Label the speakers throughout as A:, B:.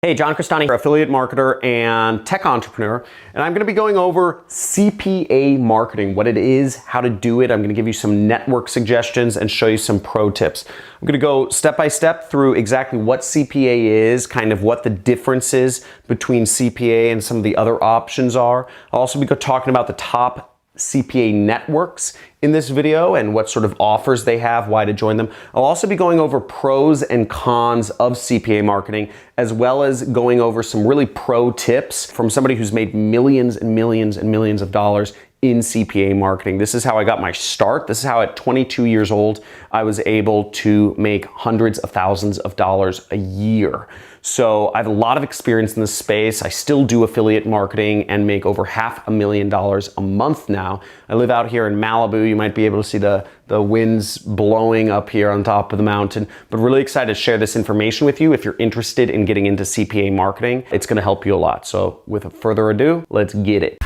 A: Hey, John Crestani, affiliate marketer and tech entrepreneur, and I'm going to be going over CPA marketing, what it is, how to do it. I'm going to give you some network suggestions and show you some pro tips. I'm going to go step by step through exactly what CPA is, kind of what the differences between CPA and some of the other options are. I'll also be talking about the top CPA networks in this video and what sort of offers they have, why to join them. I'll also be going over pros and cons of CPA marketing, as well as going over some really pro tips from somebody who's made millions and millions and millions of dollars in CPA marketing. This is how I got my start. This is how at 22 years old, I was able to make hundreds of thousands of dollars a year. So I have a lot of experience in this space. I still do affiliate marketing and make over $500,000 a month now. I live out here in Malibu. You might be able to see the winds blowing up here on top of the mountain, but really excited to share this information with you. If you're interested in getting into CPA marketing, it's gonna help you a lot. So with further ado, let's get it.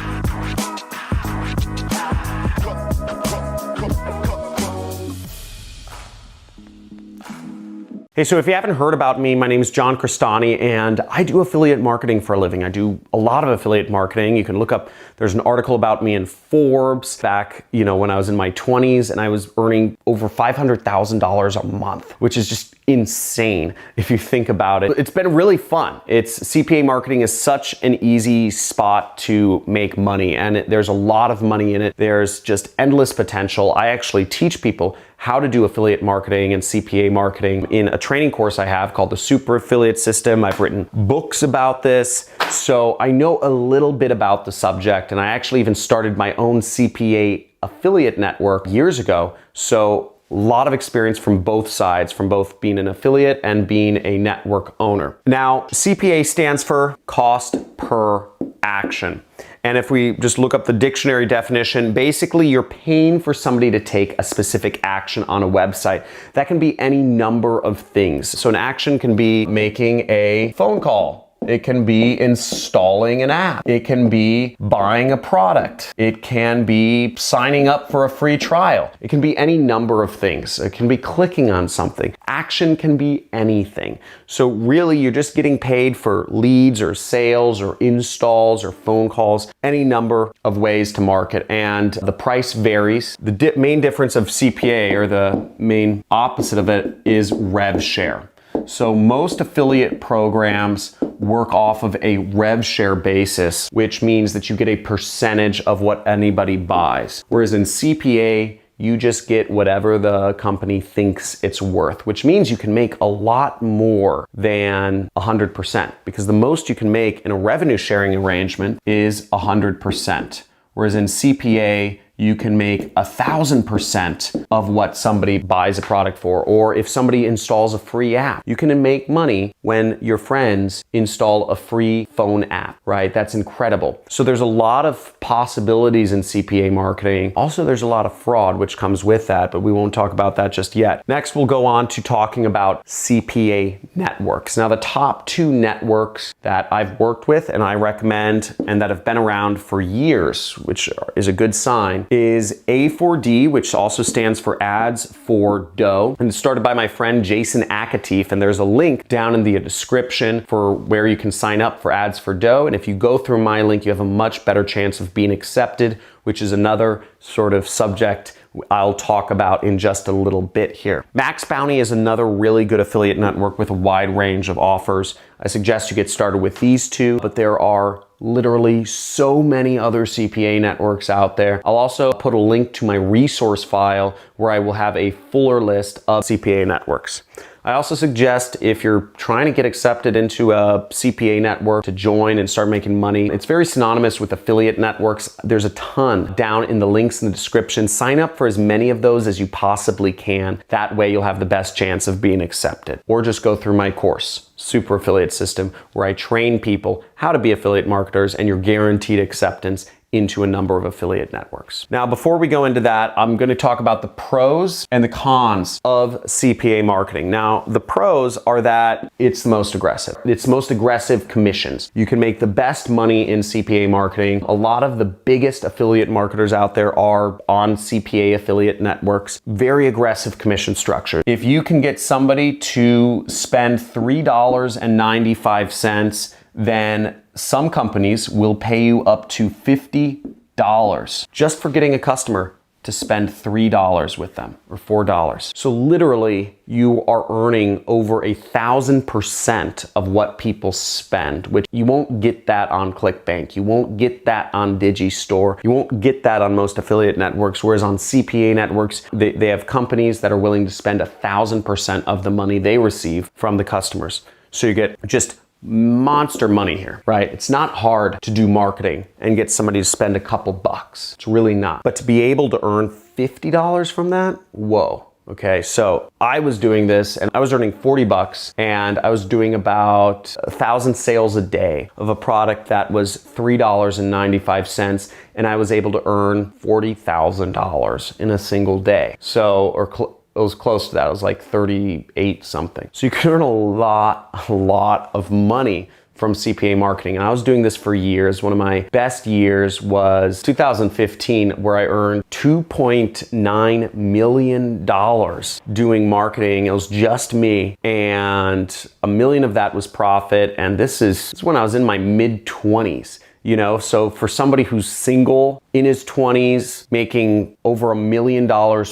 A: Hey, so if you haven't heard about me, my name is John Crestani and I do affiliate marketing for a living. I do a lot of affiliate marketing. You can look up, there's an article about me in Forbes back, when I was in my 20s and I was earning over $500,000 a month, which is just insane if you think about it. It's been really fun. CPA marketing is such an easy spot to make money and there's a lot of money in it. There's just endless potential. I actually teach people how to do affiliate marketing and CPA marketing in a training course I have called the Super Affiliate System. I've written books about this, so I know a little bit about the subject, and I actually even started my own CPA affiliate network years ago. So a lot of experience from both sides, from both being an affiliate and being a network owner. Now, CPA stands for cost per action. And if we just look up the dictionary definition, basically you're paying for somebody to take a specific action on a website. That can be any number of things. So an action can be making a phone call. It can be installing an app. It can be buying a product. It can be signing up for a free trial. It can be any number of things. It can be clicking on something. Action can be anything. So really you're just getting paid for leads or sales or installs or phone calls, any number of ways to market, and the price varies. The main difference of CPA, or the main opposite of it, is rev share. So most affiliate programs work off of a rev share basis, which means that you get a percentage of what anybody buys. Whereas in CPA, you just get whatever the company thinks it's worth, which means you can make a lot more than 100%, because the most you can make in a revenue sharing arrangement is 100%. Whereas in CPA, you can make 1,000% of what somebody buys a product for. Or if somebody installs a free app, you can make money when your friends install a free phone app, right? That's incredible. So there's a lot of possibilities in CPA marketing. Also, there's a lot of fraud which comes with that, but we won't talk about that just yet. Next, we'll go on to talking about CPA networks. Now, the top two networks that I've worked with and I recommend and that have been around for years, which is a good sign, is A4D, which also stands for Ads for Dough, and it's started by my friend Jason Akatif, and there's a link down in the description for where you can sign up for Ads for Dough, and if you go through my link, you have a much better chance of being accepted, which is another sort of subject I'll talk about in just a little bit here. Max Bounty is another really good affiliate network with a wide range of offers. I suggest you get started with these two, but there are literally so many other CPA networks out there. I'll also put a link to my resource file where I will have a fuller list of CPA networks. I also suggest, if you're trying to get accepted into a CPA network, to join and start making money. It's very synonymous with affiliate networks. There's a ton down in the links in the description. Sign up for as many of those as you possibly can. That way you'll have the best chance of being accepted. Or just go through my course, Super Affiliate System, where I train people how to be affiliate marketers, and you're guaranteed acceptance into a number of affiliate networks. Now, before we go into that, I'm going to talk about the pros and the cons of CPA marketing. Now, the pros are that it's the most aggressive. It's the most aggressive commissions. You can make the best money in CPA marketing. A lot of the biggest affiliate marketers out there are on CPA affiliate networks. Very aggressive commission structure. If you can get somebody to spend $3.95, then some companies will pay you up to $50 just for getting a customer to spend $3 with them or $4. So literally you are earning over 1,000% of what people spend, which you won't get that on ClickBank. You won't get that on Digistore. You won't get that on most affiliate networks. Whereas on CPA networks, they have companies that are willing to spend 1,000% of the money they receive from the customers. So you get just monster money here, right? It's not hard to do marketing and get somebody to spend a couple bucks. It's really not. But to be able to earn $50 from that, whoa. Okay, so I was doing this and I was earning 40 bucks and I was doing about 1,000 sales a day of a product that was $3.95 and I was able to earn $40,000 in a single day. So, it was close to that. It was like 38 something. So you can earn a lot of money from CPA marketing. And I was doing this for years. One of my best years was 2015, where I earned $2.9 million doing marketing. It was just me. And $1 million of that was profit. And this is when I was in my mid-20s. You know, so for somebody who's single in his 20s, making over $1 million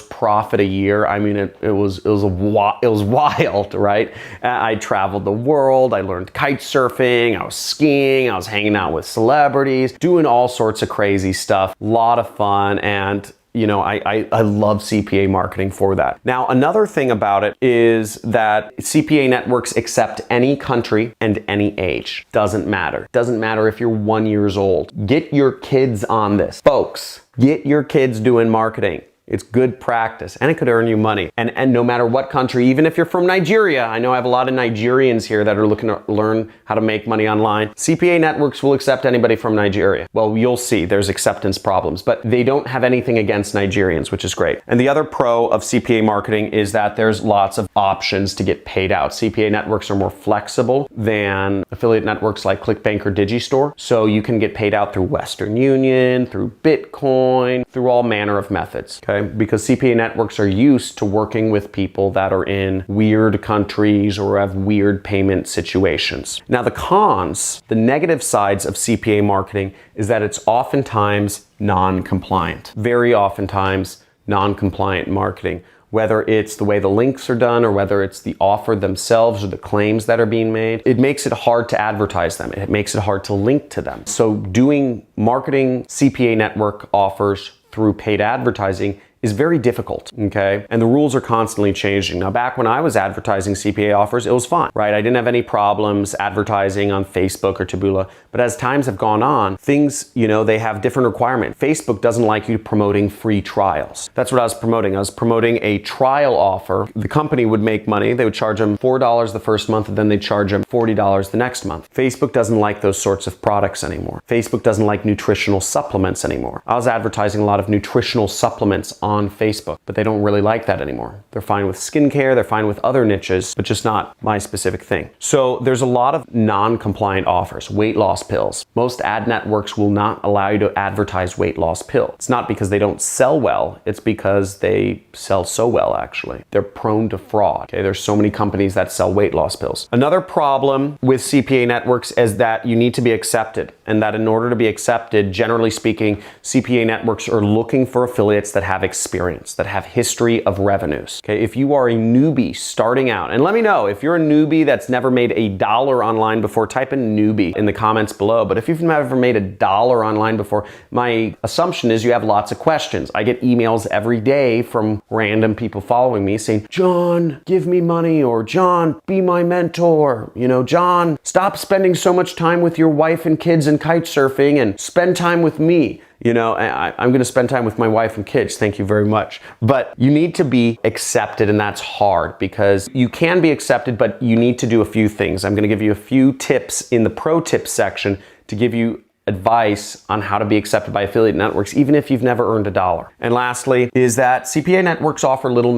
A: profit a year, I mean, it was wild, right? I traveled the world. I learned kite surfing. I was skiing. I was hanging out with celebrities, doing all sorts of crazy stuff. A lot of fun. And you know, I love CPA marketing for that. Now, another thing about it is that CPA networks accept any country and any age. Doesn't matter. Doesn't matter if you're 1 year old. Get your kids on this. Folks, get your kids doing marketing. It's good practice and it could earn you money. And no matter what country, even if you're from Nigeria, I know I have a lot of Nigerians here that are looking to learn how to make money online. CPA networks will accept anybody from Nigeria. Well, you'll see there's acceptance problems, but they don't have anything against Nigerians, which is great. And the other pro of CPA marketing is that there's lots of options to get paid out. CPA networks are more flexible than affiliate networks like ClickBank or Digistore. So you can get paid out through Western Union, through Bitcoin, through all manner of methods. Okay? Because CPA networks are used to working with people that are in weird countries or have weird payment situations. Now, the cons, the negative sides of CPA marketing is that it's oftentimes non-compliant. Very oftentimes non-compliant marketing. Whether it's the way the links are done or whether it's the offer themselves or the claims that are being made, it makes it hard to advertise them. It makes it hard to link to them. So doing marketing CPA network offers through paid advertising is very difficult, okay? And the rules are constantly changing. Now, back when I was advertising CPA offers, it was fine, right? I didn't have any problems advertising on Facebook or Taboola. But as times have gone on, things, you know, they have different requirements. Facebook doesn't like you promoting free trials. That's what I was promoting. I was promoting a trial offer. The company would make money. They would charge them $4 the first month, and then they'd charge them $40 the next month. Facebook doesn't like those sorts of products anymore. Facebook doesn't like nutritional supplements anymore. I was advertising a lot of nutritional supplements on Facebook, but they don't really like that anymore. They're fine with skincare, they're fine with other niches, but just not my specific thing. So there's a lot of non-compliant offers. Weight loss pills. Most ad networks will not allow you to advertise weight loss pill. It's not because they don't sell well, it's because they sell so well, actually. They're prone to fraud. Okay, there's so many companies that sell weight loss pills. Another problem with CPA networks is that you need to be accepted, and that in order to be accepted, generally speaking, CPA networks are looking for affiliates that have experience, that have history of revenues. Okay, if you are a newbie starting out, and let me know if you're a newbie that's never made $1 online before, type in newbie in the comments below. But if you've never made $1 online before, my assumption is you have lots of questions. I get emails every day from random people following me saying, John, give me money, or John, be my mentor. You know, John, stop spending so much time with your wife and kids and kite surfing and spend time with me. You know, I'm going to spend time with my wife and kids. Thank you very much. But you need to be accepted, and that's hard because you can be accepted, but you need to do a few things. I'm going to give you a few tips in the pro tips section to give you advice on how to be accepted by affiliate networks, even if you've never earned $1. And lastly is that CPA networks offer little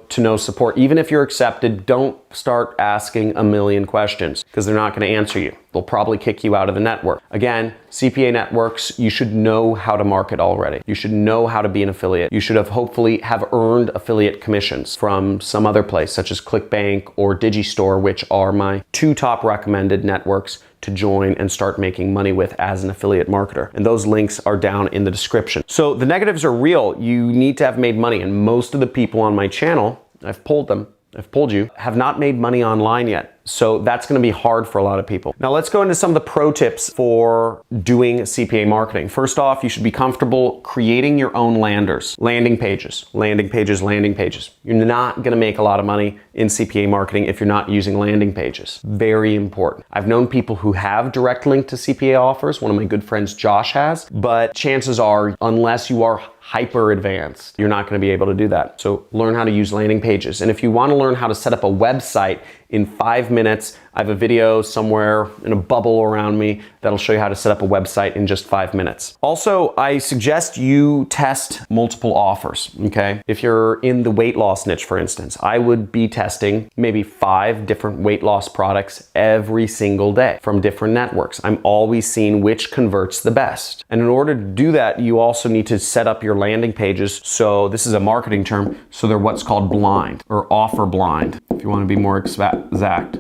A: to no support. Even if you're accepted, don't start asking a million questions because they're not going to answer you. They'll probably kick you out of the network. Again, CPA networks, you should know how to market already. You should know how to be an affiliate. You should hopefully have earned affiliate commissions from some other place, such as ClickBank or Digistore, which are my 2 top recommended networks to join and start making money with as an affiliate marketer. And those links are down in the description. So the negatives are real. You need to have made money. And most of the people on my channel, I've polled you, have not made money online yet. So that's going to be hard for a lot of people. Now let's go into some of the pro tips for doing CPA marketing. First off, you should be comfortable creating your own landing pages. You're not going to make a lot of money in CPA marketing if you're not using landing pages. Very important. I've known people who have direct link to CPA offers. One of my good friends, Josh, has, but chances are, unless you are hyper advanced, you're not going to be able to do that. So learn how to use landing pages. And if you want to learn how to set up a website in 5 minutes, I have a video somewhere in a bubble around me that'll show you how to set up a website in just 5 minutes. Also, I suggest you test multiple offers, okay? If you're in the weight loss niche, for instance, I would be testing maybe 5 different weight loss products every single day from different networks. I'm always seeing which converts the best. And in order to do that, you also need to set up your landing pages. So this is a marketing term. So they're what's called blind or offer blind, if you want to be more exact.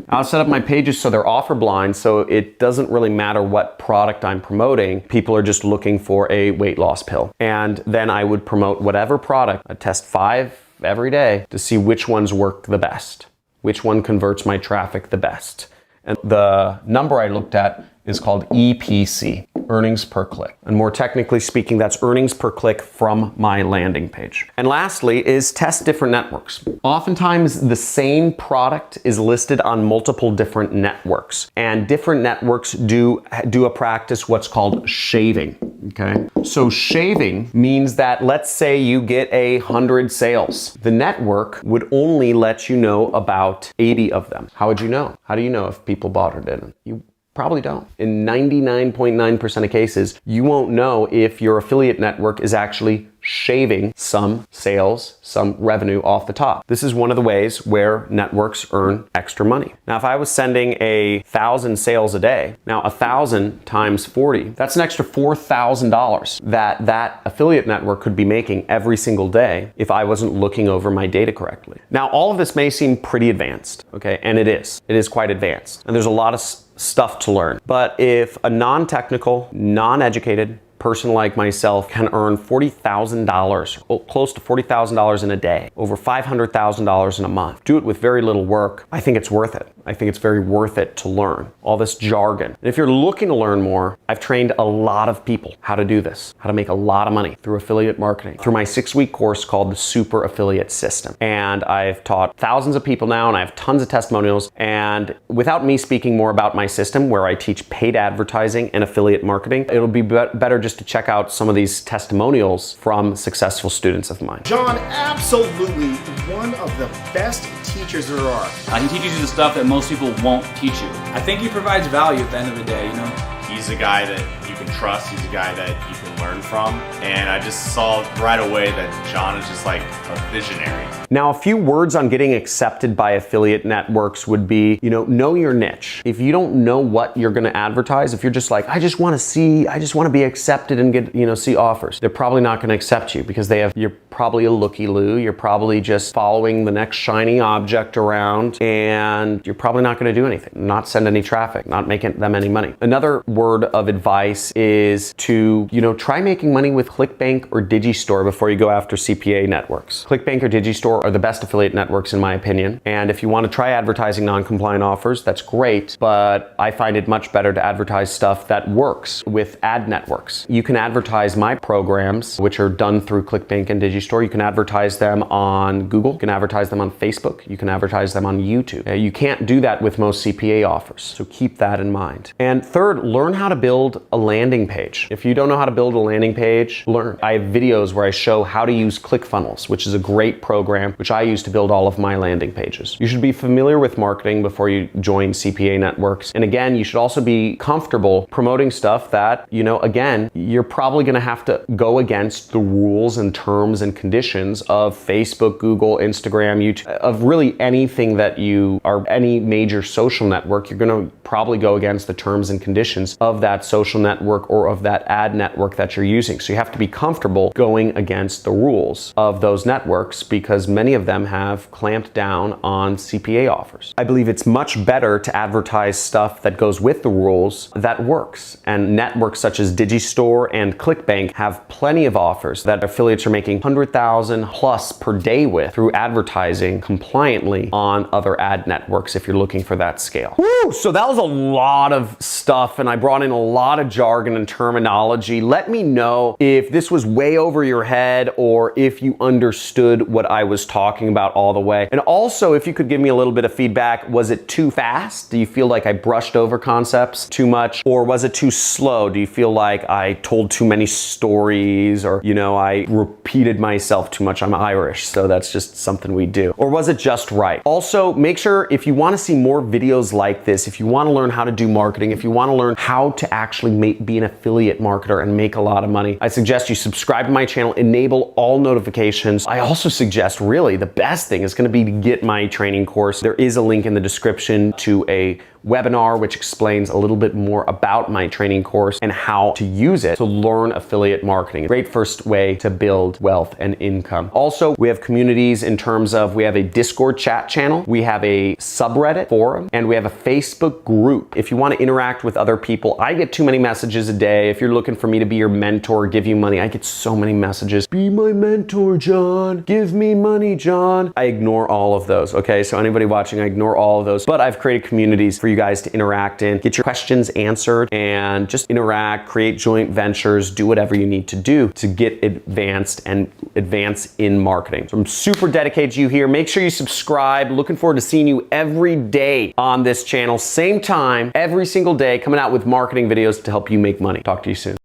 A: I'll set up my pages so they're offer blind, so it doesn't really matter what product I'm promoting. People are just looking for a weight loss pill. And then I would promote whatever product. I test 5 every day to see which ones work the best, which one converts my traffic the best. And the number I looked at is called EPC, earnings per click. And more technically speaking, that's earnings per click from my landing page. And lastly is test different networks. Oftentimes the same product is listed on multiple different networks, and different networks do a practice what's called shaving, okay? So shaving means that, let's say you get 100 sales. The network would only let you know about 80 of them. How would you know? How do you know if people bought or didn't? You probably don't. In 99.9% of cases, you won't know if your affiliate network is actually shaving some sales, some revenue off the top. This is one of the ways where networks earn extra money. Now, if I was sending 1,000 sales a day, now 1,000 times 40, that's an extra $4,000 that affiliate network could be making every single day if I wasn't looking over my data correctly. Now, all of this may seem pretty advanced, okay? And it is. It is quite advanced. And there's a lot of stuff to learn. But if a non-technical, non-educated person like myself can earn $40,000, close to $40,000 in a day, over $500,000 in a month, do it with very little work, I think it's worth it. I think it's very worth it to learn all this jargon. And if you're looking to learn more, I've trained a lot of people how to do this, how to make a lot of money through affiliate marketing, through my 6-week course called the Super Affiliate System. And I've taught thousands of people now, and I have tons of testimonials. And without me speaking more about my system, where I teach paid advertising and affiliate marketing, it'll be better just to check out some of these testimonials from successful students of mine.
B: John, absolutely one of the best teachers there are.
C: He teaches you the stuff that most people won't teach you.
D: I think he provides value at the end of the day, you know?
E: He's a guy that you can trust. He's a guy that you can learn from. And I just saw right away that John is just like a visionary.
A: Now, a few words on getting accepted by affiliate networks would be, know your niche. If you don't know what you're going to advertise, if you're just like, I just want to be accepted and get, see offers, they're probably not going to accept you because you're probably a looky-loo. You're probably just following the next shiny object around, and you're probably not going to do anything, not send any traffic, not making them any money. Another word of advice is to, try making money with ClickBank or Digistore before you go after CPA networks. ClickBank or Digistore are the best affiliate networks in my opinion. And if you want to try advertising non-compliant offers, that's great, but I find it much better to advertise stuff that works with ad networks. You can advertise my programs, which are done through ClickBank and Digistore. You can advertise them on Google, you can advertise them on Facebook, you can advertise them on YouTube. You can't do that with most CPA offers, so keep that in mind. And third, learn how to build a landing page. If you don't know how to build a landing page, learn. I have videos where I show how to use ClickFunnels, which is a great program which I use to build all of my landing pages. You should be familiar with marketing before you join CPA networks. And again, you should also be comfortable promoting stuff that, again, you're probably going to have to go against the rules and terms and conditions of Facebook, Google, Instagram, YouTube, of really anything that you are, any major social network. You're going to probably go against the terms and conditions of that social network or of that ad network that you're using. So you have to be comfortable going against the rules of those networks because many of them have clamped down on CPA offers. I believe it's much better to advertise stuff that goes with the rules that works. And networks such as Digistore and ClickBank have plenty of offers that affiliates are making 100,000 plus per day with through advertising compliantly on other ad networks if you're looking for that scale. Woo! So that was a lot of stuff and I brought in a lot of jargon and terminology. Let me know if this was way over your head or if you understood what I was talking about all the way. And also, if you could give me a little bit of feedback, was it too fast? Do you feel like I brushed over concepts too much? Or was it too slow? Do you feel like I told too many stories or, I repeated myself too much? I'm Irish, so that's just something we do. Or was it just right? Also, make sure if you want to see more videos like this, if you want to learn how to do marketing, if you want to learn how to actually be an affiliate marketer and make a lot of money, I suggest you subscribe to my channel, enable all notifications. I also suggest really the best thing is going to be to get my training course. There is a link in the description to a webinar which explains a little bit more about my training course and how to use it to learn affiliate marketing. Great first way to build wealth and income. Also, we have communities in terms of we have a Discord chat channel, we have a subreddit forum, and we have a Facebook group. If you want to interact with other people, I get too many messages a day. If you're looking for me to be your mentor, give you money, I get so many messages. Be my mentor, John. Give me money, John. I ignore all of those, okay? So anybody watching, I ignore all of those. But I've created communities for you guys to interact in, get your questions answered, and just interact, create joint ventures, do whatever you need to do to get advanced and advance in marketing. So I'm super dedicated to you here. Make sure you subscribe. Looking forward to seeing you every day on this channel. Same time, every single day, coming out with marketing videos to help you make money. Talk to you soon.